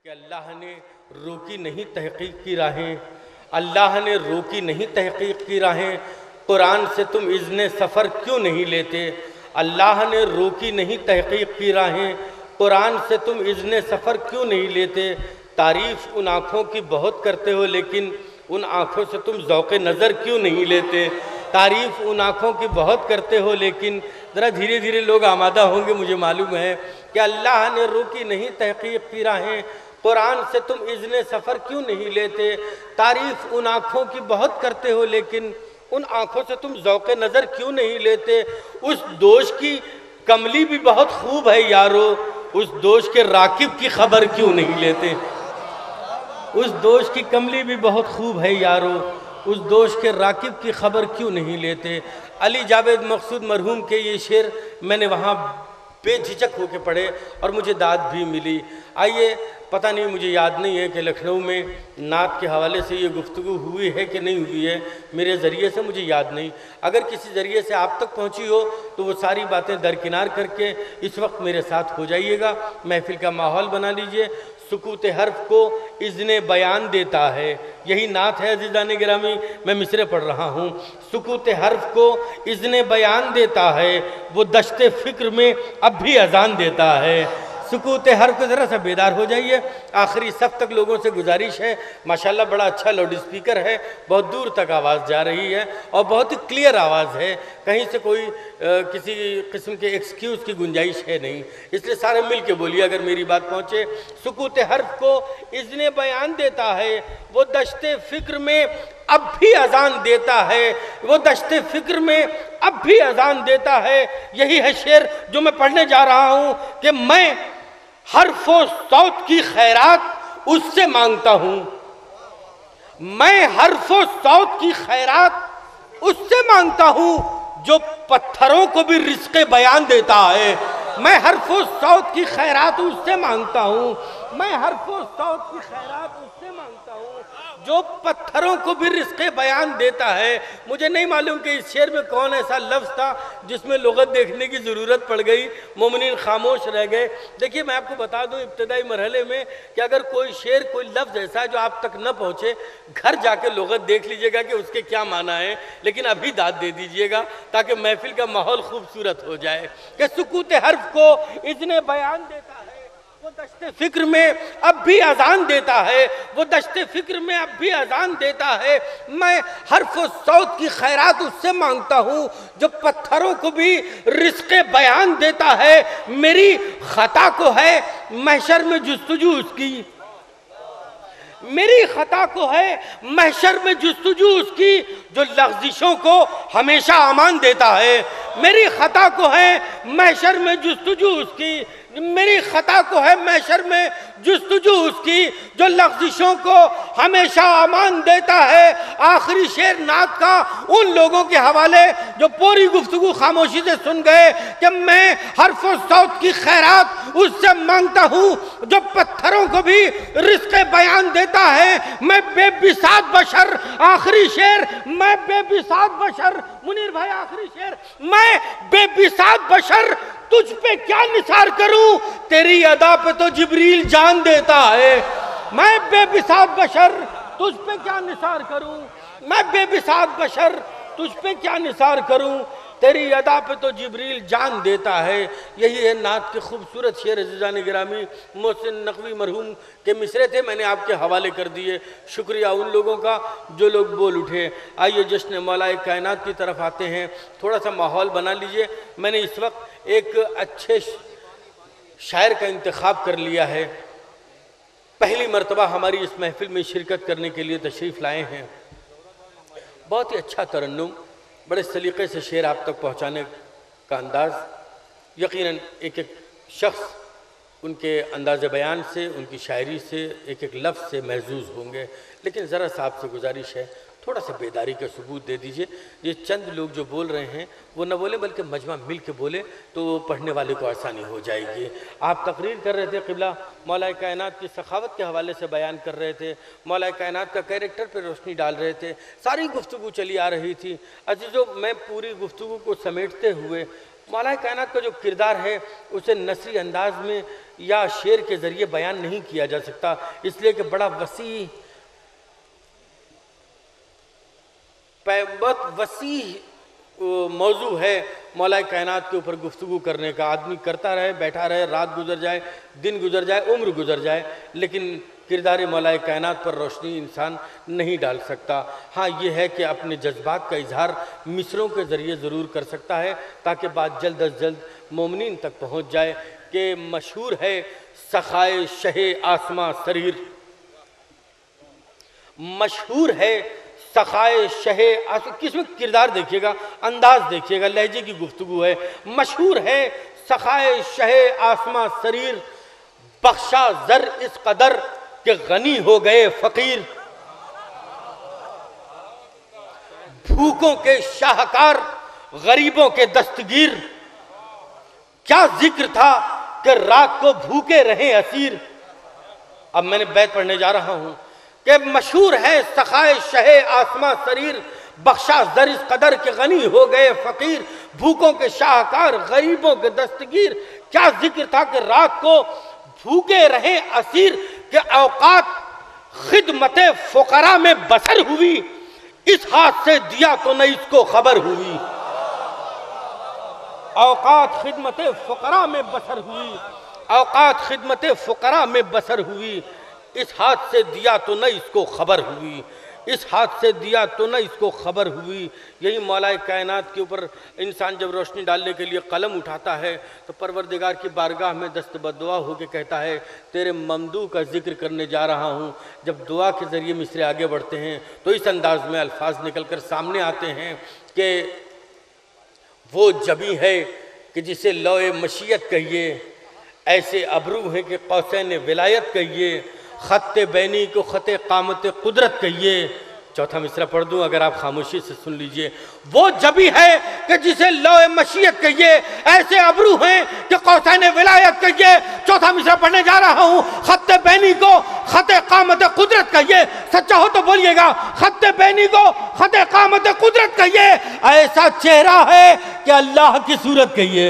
کہ اللہ نے روکی نہیں تحقیق کی راہیں، اللہ نے روکی نہیں تحقیق کی راہیں، قرآن سے تم اذن سفر کیوں نہیں لیتے؟ اللہ نے روکی نہیں تحقیق کی راہیں، قرآن سے تم اذن سفر کیوں نہیں لیتے؟ تعریف ان آنکھوں کی بہت کرتے ہو لیکن ان آنکھوں سے تم ذوق نظر کیوں نہیں لیتے؟ تعریف ان آنکھوں کی بہت کرتے ہو لیکن ذرا دھیرے دھیرے لوگ آمادہ ہوں گے، مجھے معلوم ہے کہ اللہ نے روکی نہیں تحقیق کی راہیں، قرآن سے تم اذن سفر کیوں نہیں لیتے؟ تعریف ان آنکھوں کی بہت کرتے ہو لیکن ان آنکھوں سے تم ذوق نظر کیوں نہیں لیتے؟ اس دوش کی کملی بھی بہت خوب ہے یارو، اس دوش کے راکب کی خبر کیوں نہیں لیتے؟ اس دوش کی کملی بھی بہت خوب ہے یارو، اس دوش کے راکب کی خبر کیوں نہیں لیتے؟ علی جاوید مقصود مرحوم کے یہ شعر میں نے وہاں بے جھجک ہو کے پڑھے اور مجھے داد بھی ملی۔ آئیے، پتہ نہیں، مجھے یاد نہیں ہے کہ لکھنؤ میں نعت کے حوالے سے یہ گفتگو ہوئی ہے کہ نہیں ہوئی ہے، میرے ذریعے سے مجھے یاد نہیں۔ اگر کسی ذریعے سے آپ تک پہنچی ہو تو وہ ساری باتیں درکنار کر کے اس وقت میرے ساتھ ہو جائیے گا، محفل کا ماحول بنا لیجئے۔ سکوت حرف کو اذن بیان دیتا ہے، یہی نعت ہے عزیزان گرامی، میں مصرع پڑھ رہا ہوں۔ سکوت حرف کو اذن بیان دیتا ہے، وہ دشت فکر میں اب بھی اذان دیتا ہے۔ سکوت حرف کو ذرا سا بیدار ہو جائیے، آخری صف تک لوگوں سے گزارش ہے، ماشاءاللہ بڑا اچھا لاؤڈ اسپیکر ہے، بہت دور تک آواز جا رہی ہے اور بہت ہی کلیئر آواز ہے، کہیں سے کوئی کسی قسم کے ایکسکیوز کی گنجائش ہے نہیں، اس لیے سارے مل کے بولیے اگر میری بات پہنچے۔ سکوت حرف کو اذن بیان دیتا ہے، وہ دشت فکر میں اب بھی اذان دیتا ہے، وہ دشت فکر میں اب بھی اذان دیتا ہے۔ یہی ہے شعر جو میں پڑھنے جا رہا ہوں کہ میں حرف و صوت کی خیرات اس سے مانگتا ہوں، میں حرف و صوت کی خیرات اس سے مانگتا ہوں جو پتھروں کو بھی رزق بیان دیتا ہے۔ میں حرف و صوت کی خیرات اس سے مانگتا ہوں، میں حرف و صوت کی خیرات اس سے مانگتا ہوں جو پتھروں کو بھی رزق بیان دیتا ہے۔ مجھے نہیں معلوم کہ اس شعر میں کون ایسا لفظ تھا جس میں لغت دیکھنے کی ضرورت پڑ گئی، مومنین خاموش رہ گئے۔ دیکھیے میں آپ کو بتا دوں ابتدائی مرحلے میں کہ اگر کوئی شعر، کوئی لفظ ایسا ہے جو آپ تک نہ پہنچے، گھر جا کے لغت دیکھ لیجئے گا کہ اس کے کیا معنی ہے، لیکن ابھی داد دے دیجئے گا تاکہ محفل کا ماحول خوبصورت ہو جائے کہ سکوت حرف کو اذن بیان دیتا ہے، وہ دشت فکر میں اب بھی اذان دیتا ہے، وہ دشت فکر میں اب بھی اذان دیتا ہے۔ میں حرف و صوت کی خیرات اس سے مانگتا ہوں جو پتھروں کو بھی رزق بیان دیتا ہے۔ میری خطا کو ہے محشر میں جستجو اس کی، میری خطا کو ہے محشر میں جستجو اس کی جو لغزشوں کو ہمیشہ امان دیتا ہے۔ میری خطا کو ہے محشر میں جستجو اس کی، میری خطا کو ہے محشر میں جستجو اس کی جو لغزشوں کو ہمیشہ امان دیتا ہے۔ آخری شعر نعت کا ان لوگوں کے حوالے جو پوری گفتگو خاموشی سے سن گئے کہ میں حرف و صوت کی خیرات اس سے مانگتا ہوں جو پتھروں کو بھی رزق بیان دیتا ہے۔ میں بے بساط بشر، آخری شعر، میں بے بساط بشر، منیر بھائی آخری شعر، میں بے بساط بشر تجھ پہ کیا نثار کروں، تیری ادا پہ تو جبریل جان دیتا ہے۔ میں بے بساط بشر تجھ پہ کیا نثار کروں، میں بے بساط بشر تجھ پہ کیا نثار کروں، تیری ادا پہ تو جبریل جان دیتا ہے۔ یہی ہے نعت کے خوبصورت شعر عزیزان گرامی، محسن نقوی مرحوم کے مصرع تھے، میں نے آپ کے حوالے کر دیے۔ شکریہ ان لوگوں کا جو لوگ بول اٹھے۔ آئیے جشن مولا کائنات کی طرف آتے ہیں، تھوڑا سا ماحول بنا لیجئے۔ میں نے اس وقت ایک اچھے شاعر کا انتخاب کر لیا ہے، پہلی مرتبہ ہماری اس محفل میں شرکت کرنے کے لیے تشریف لائے ہیں۔ بہت ہی اچھا ترنم، بڑے سلیقے سے شعر آپ تک پہنچانے کا انداز، یقیناً ایک ایک شخص ان کے انداز بیان سے، ان کی شاعری سے، ایک ایک لفظ سے محظوظ ہوں گے، لیکن ذرا سا آپ سے گزارش ہے تھوڑا سا بیداری کا ثبوت دے دیجئے۔ یہ چند لوگ جو بول رہے ہیں وہ نہ بولیں بلکہ مجمع مل کے بولے تو پڑھنے والے کو آسانی ہو جائے گی۔ آپ تقریر کر رہے تھے قبلہ، مولا کائنات کی سخاوت کے حوالے سے بیان کر رہے تھے، مولا کائنات کا کیریکٹر پہ روشنی ڈال رہے تھے، ساری گفتگو چلی آ رہی تھی۔ عزیزو، میں پوری گفتگو کو سمیٹتے ہوئے مولا کائنات کا جو کردار ہے اسے نثری انداز میں یا شعر کے ذریعے بیان نہیں کیا جا سکتا، اس لیے کہ بڑا وسیع بہت وسیع موضوع ہے مولا کائنات کے اوپر گفتگو کرنے کا۔ آدمی کرتا رہے، بیٹھا رہے، رات گزر جائے، دن گزر جائے، عمر گزر جائے، لیکن کردار مولا کائنات پر روشنی انسان نہیں ڈال سکتا۔ ہاں یہ ہے کہ اپنے جذبات کا اظہار مصروں کے ذریعے ضرور کر سکتا ہے تاکہ بات جلد از جلد مومنین تک پہنچ جائے کہ مشہور ہے سخائے شہ آسماں سریر، مشہور ہے سخائے شہ کس میں کردار دیکھیے گا، انداز دیکھیے گا، لہجے کی گفتگو ہے۔ مشہور ہے سخائے شہ آسماں سریر، بخشا زر اس قدر کہ غنی ہو گئے فقیر، بھوکوں کے شاہکار غریبوں کے دستگیر، کیا ذکر تھا کہ رات کو بھوکے رہے اسیر۔ اب میں نے بیت پڑھنے جا رہا ہوں کہ مشہور ہے سخائے شہ آسماں سریر، بخشا زر اس قدر کہ غنی ہو گئے فقیر، بھوکوں کے شاہکار غریبوں کے دستگیر، کیا ذکر تھا کہ رات کو بھوکے رہے اسیر، کہ اوقات خدمت فقراء میں بسر ہوئی، اس ہاتھ سے دیا تو نہ اس کو خبر ہوئی۔ اوقات خدمت فقراء میں بسر ہوئی، اوقات خدمت فقراء میں بسر ہوئی، اس ہاتھ سے دیا تو نہ اس کو خبر ہوئی، اس ہاتھ سے دیا تو نہ اس کو خبر ہوئی۔ یہی مولا کائنات کے اوپر انسان جب روشنی ڈالنے کے لیے قلم اٹھاتا ہے تو پروردگار کی بارگاہ میں دست بدعا ہو کے کہتا ہے تیرے ممدوح کا ذکر کرنے جا رہا ہوں۔ جب دعا کے ذریعے مصرے آگے بڑھتے ہیں تو اس انداز میں الفاظ نکل کر سامنے آتے ہیں کہ وہ جبی ہے کہ جسے لوح مشیت کہیے، ایسے ابرو ہیں کہ قوسین ولایت کہیے، خط بینی کو خط قامت قدرت کہیے۔ چوتھا مصرع پڑھ دوں اگر آپ خاموشی سے سن لیجئے۔ وہ جبی ہے کہ جسے لوح مشیت کہیے، ایسے ابرو ہیں کہ قوسین ولایت کہیے۔ چوتھا مصرع پڑھنے جا رہا ہوں، خط بینی کو خط قامت قدرت کہیے۔ سچا ہو تو بولیے گا، خط بینی کو خط قامت قدرت کہیے۔ ایسا چہرہ ہے کہ اللہ کی صورت کہیے،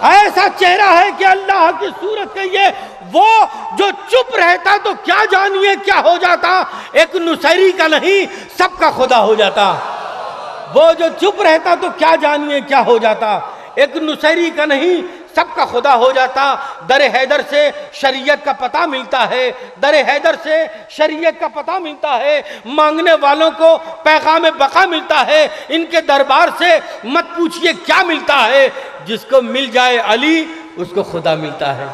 ایسا چہرہ ہے کہ اللہ کی صورت کہیے۔ وہ جو چپ رہتا تو کیا جانیے کیا ہو جاتا، ایک نصیری کا نہیں سب کا خدا ہو جاتا۔ وہ جو چپ رہتا تو کیا جانیے کیا ہو جاتا، ایک نصیری کا نہیں سب کا خدا ہو جاتا۔ در حیدر سے شریعت کا پتہ ملتا ہے، در حیدر سے شریعت کا پتہ ملتا ہے، مانگنے والوں کو پیغام بقا ملتا ہے۔ ان کے دربار سے مت پوچھئے کیا ملتا ہے، جس کو مل جائے علی اس کو خدا ملتا ہے۔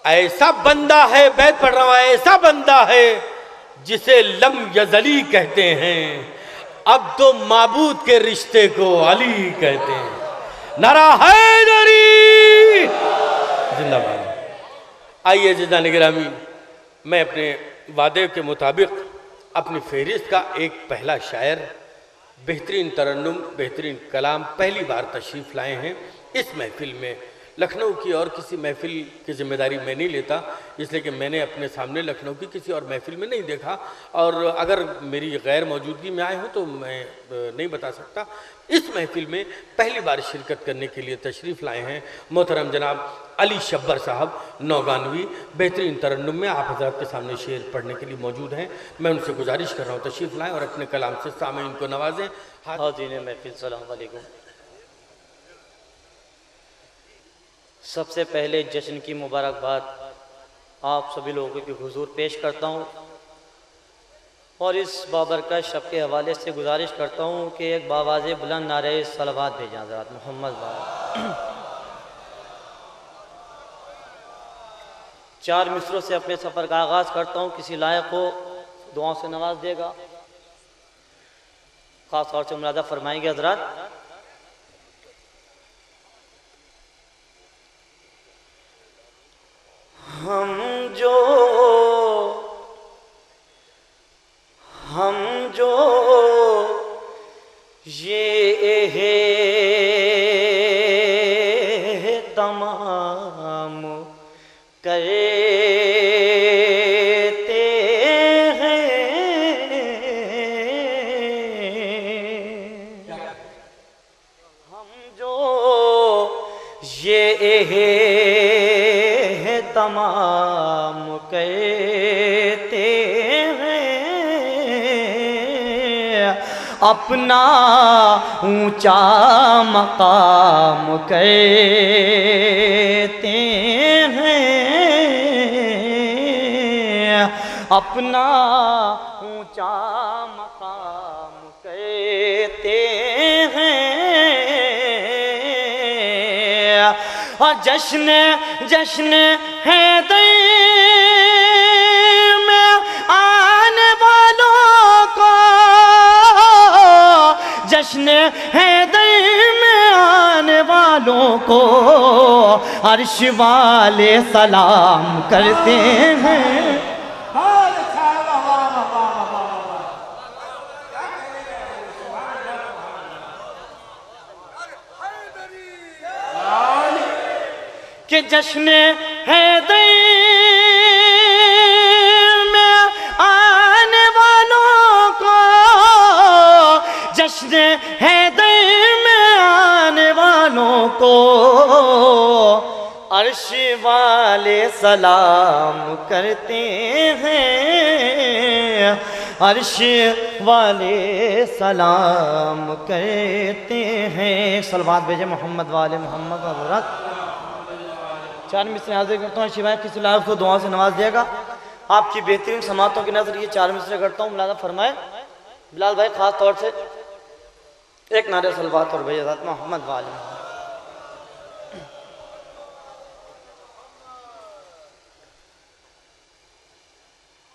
ایسا بندہ ہے، بیت پڑھ رہا ہوں، ایسا بندہ ہے جسے لم یزلی کہتے ہیں، اب تو معبود کے رشتے کو علی کہتے ہیں۔ نعرہ حیدری زندہ باد۔ آئیے عزیزان گرامی، میں اپنے وعدے کے مطابق اپنی فہرست کا ایک پہلا شاعر، بہترین ترنم، بہترین کلام پہلی بار تشریف لائے ہیں اس محفل میں۔ لکھنؤ کی اور کسی محفل کی ذمہ داری میں نہیں لیتا، اس لیے کہ میں نے اپنے سامنے لکھنؤ کی کسی اور محفل میں نہیں دیکھا، اور اگر میری غیر موجودگی میں آئے ہوں تو میں نہیں بتا سکتا۔ اس محفل میں پہلی بار شرکت کرنے کے لیے تشریف لائے ہیں محترم جناب علی شبر صاحب نوگانوی۔ بہترین ترنم میں آپ حضرات کے سامنے شعر پڑھنے کے لیے موجود ہیں۔ میں ان سے گزارش کر رہا ہوں تشریف لائیں اور اپنے کلام سے سامعین کو نوازیں۔ حاضرین محفل السلام علیکم۔ سب سے پہلے جشن کی مبارکباد آپ سبھی لوگوں کے حضور پیش کرتا ہوں، اور اس بابرکت شب کے حوالے سے گزارش کرتا ہوں کہ ایک باواز بلند نعرہ صلوات بھیجیں حضرات محمد بابا۔ 4 مصروں سے اپنے سفر کا آغاز کرتا ہوں، کسی لائق کو دعاؤں سے نواز دے گا، خاص طور سے ملادہ فرمائیں گے حضرات۔ ہم جو یہ تمام کرتے ہیں، تمام کہتے ہیں، اپنا اونچا مقام کہتے ہیں، اپنا اونچا مقام کہتے ہیں، اور جشن حیدر میں آنے والوں کو، جشن حیدر میں آنے والوں کو عرش والے سلام کرتے ہیں۔ کہ جشن حیدر میں آنے والوں کو، جشن حیدر میں آنے والوں کو عرش والے سلام کرتے ہیں، عرش والے سلام کرتے ہیں۔ صلوات بھیجے محمد والے محمد حضرت۔ چار مصرے حاضر کرتا ہوں، شیوائے کسی لائف کو دعا سے نواز دے گا۔ آپ کی بہترین سماعتوں کے نظر یہ چار مصرے کرتا ہوں، ملازم فرمائے بلال بھائی خاص طور سے ایک نعرہ صلوات اور بھیجے ذات محمد والے محمد۔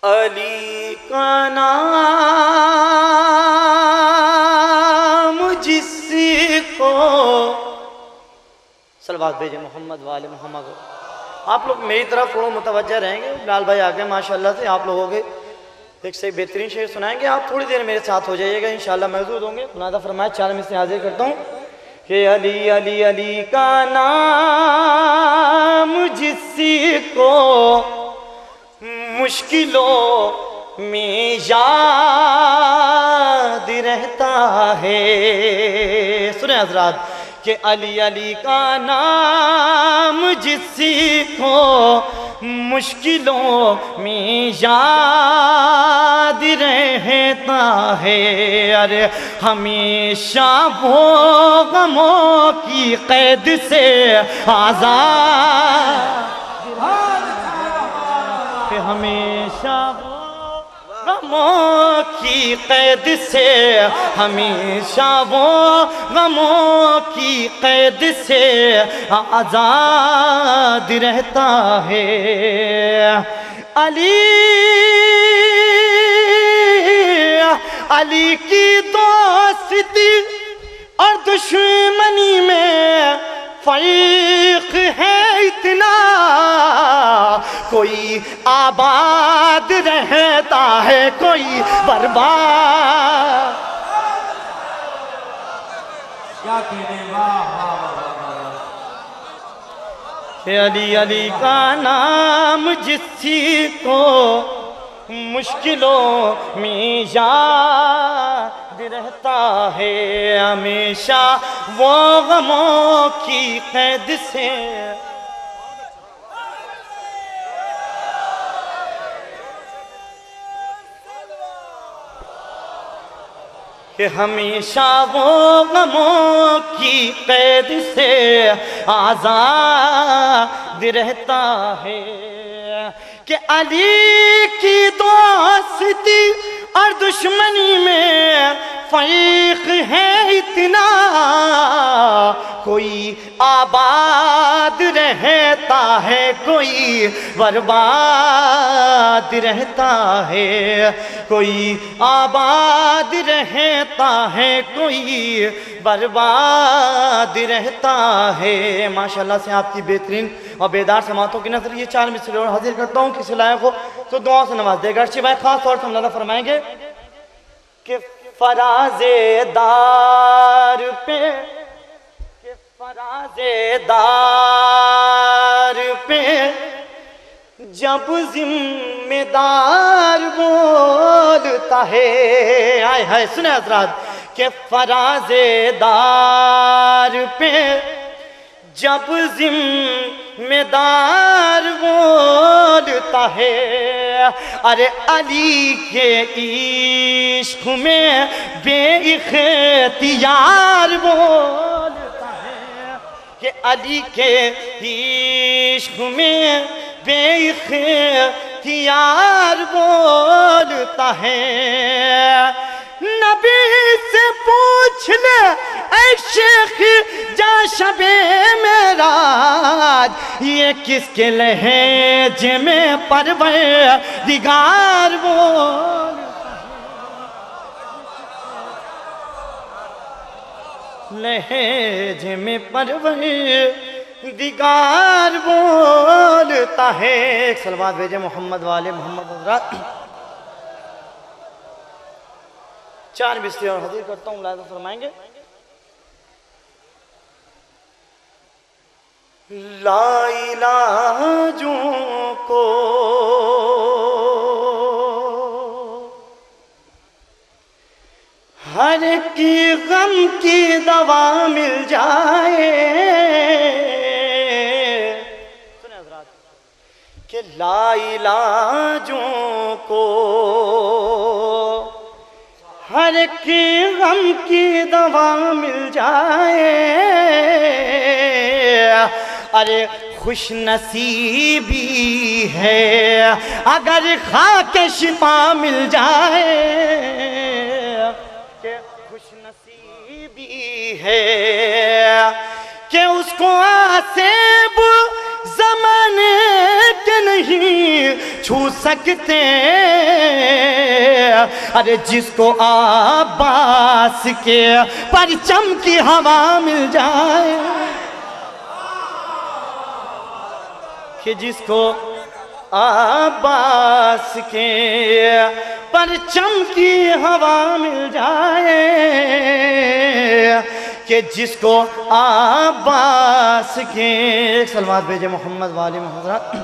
علی کا نام جس کو، صلوات بھیجے محمد والے محمد۔ آپ لوگ میری طرف تھوڑا متوجہ رہیں گے، بلال بھائی آگے ماشاءاللہ سے آپ لوگوں کے ایک سے بہترین شعر سنائیں گے، آپ تھوڑی دیر میرے ساتھ ہو جائیے گا، انشاءاللہ محظوظ ہوں گے۔ ملازم فرمائے چار میں سے حاضر کرتا ہوں کہ علی علی علی کا نام جس کو مشکلوں میں یاد رہتا ہے، سنیں حضرات کہ علی علی کا نام جس کو مشکلوں میں یاد رہتا ہے، ارے ہمیشہ وہ غموں کی قید سے آزاد، کہ ہمیشہ غموں کی قید سے، ہمیشہ وہ غموں کی قید سے آزاد رہتا ہے۔ علی کی دوستی اور دشمنی میں فرق ہے اتنا، کوئی آباد رہتا ہے کوئی برباد، کیا کہنے کہ علی علی کا نام جس کو مشکلوں میں یاد رہتا ہے، ہمیشہ وہ غموں کی قید سے کہ ہمیشہ وہ غموں کی قید سے آزاد رہتا ہے، کہ علی کی دوستی اور دشمنی میں فرق ہے اتنا، کوئی آباد رہتا ہے کوئی برباد رہتا ہے، کوئی آباد رہتا ہے کوئی برباد رہتا ہے۔ ماشاءاللہ سے آپ کی بہترین اور بیدار سماعتوں کی نظر یہ چار مصرے اور حاضر کرتا ہوں، کسی لائق ہو تو دعا سے نواز دے گا۔ ارشی بھائی خاص طور سے ملازم فرمائیں گے کہ فراز دار پہ، کہ فراز دار پہ جب ذمہ دار بولتا ہے، آئے ہائے سنیں حضرات، کہ فراز دار پہ جب ذمہ دار یار بولتا ہے ارے علی کے عشق میں بے اختیار بولتا ہے کہ علی کے عشق میں بے اختیار بولتا ہے نبی سے پوچھ لے اے شیخ جا شب معراج یہ کس کے لہجے میں پروردگار بولتا ہے لہجے میں پروردگار بولتا ہے ایک صلوات بھیجے محمد والے محمد حضرات چار بستی اور حضور کرتا ہوں ملاحظہ فرمائیں گے لا علاجوں کو ہر کی غم کی دوا مل جائے سنیں حضرات کہ لا علاجوں کو ہر کی غم کی دوا مل جائے ارے خوش نصیبی ہے اگر خاک شفا مل جائے کہ خوش نصیبی ہے کہ اس کو آسیب زمانے کے نہیں چھو سکتے ارے جس کو عباس کے پرچم کی ہوا مل جائے کہ جس کو عباس کے پرچم کی ہوا مل جائے کہ جس کو عباس کے ایک صلوات بھیجے محمد والی حضرات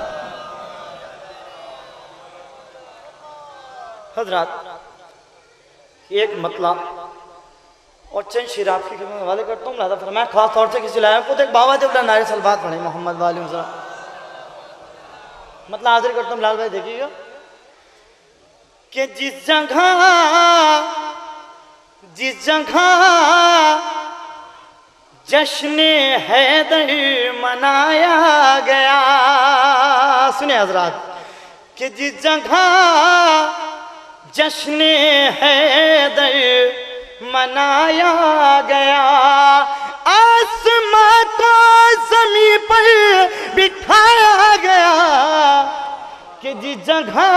حضرات ایک مطلب اور چند شعر آپ کی خدمت میں حوالے کرتا ہوں لہذا فرمایا خاص طور سے کسی لائق کو ایک بابا جب نعرے صلوات پڑھیں محمد والی حضرات مطلب حاضر کرتا ہوں بلال بھائی دیکھیے گا کہ جس جگہ جشن حیدر منایا گیا سنیں حضرات کہ جس جگہ جشن حیدر منایا گیا آسماں کو زمین پر بٹھایا گیا کہ جس جگہ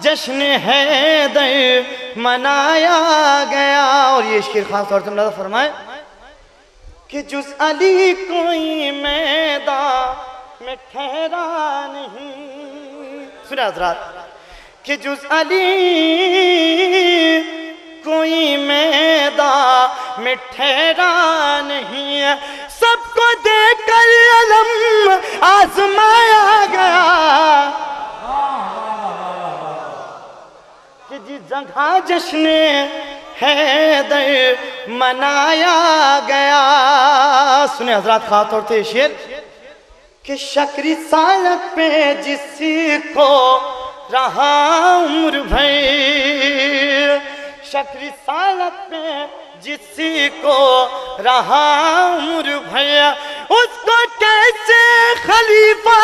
جشن حیدر منایا گیا اور یہ شعر خاص طور سے ملاحظہ فرمائے کہ جز علی کوئی میدان میں ٹھہرا نہیں سنیں حضرات کہ جز علی کوئی میدان میں ٹھہرا نہیں سب کو دیکھ کر علم آزمایا گیا کہ جس جگہ جشن حیدر منایا گیا سنیں حضرات خاص طور سے شعر کہ شکر سالت پہ جس کو رہا عمر بھر شکر سالت پہ جس کو رہا عمر بھر اس کو کیسے خلیفہ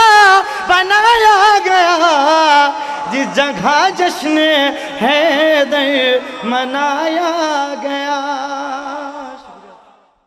بنایا گیا جس جگہ جشن حیدر منایا گیا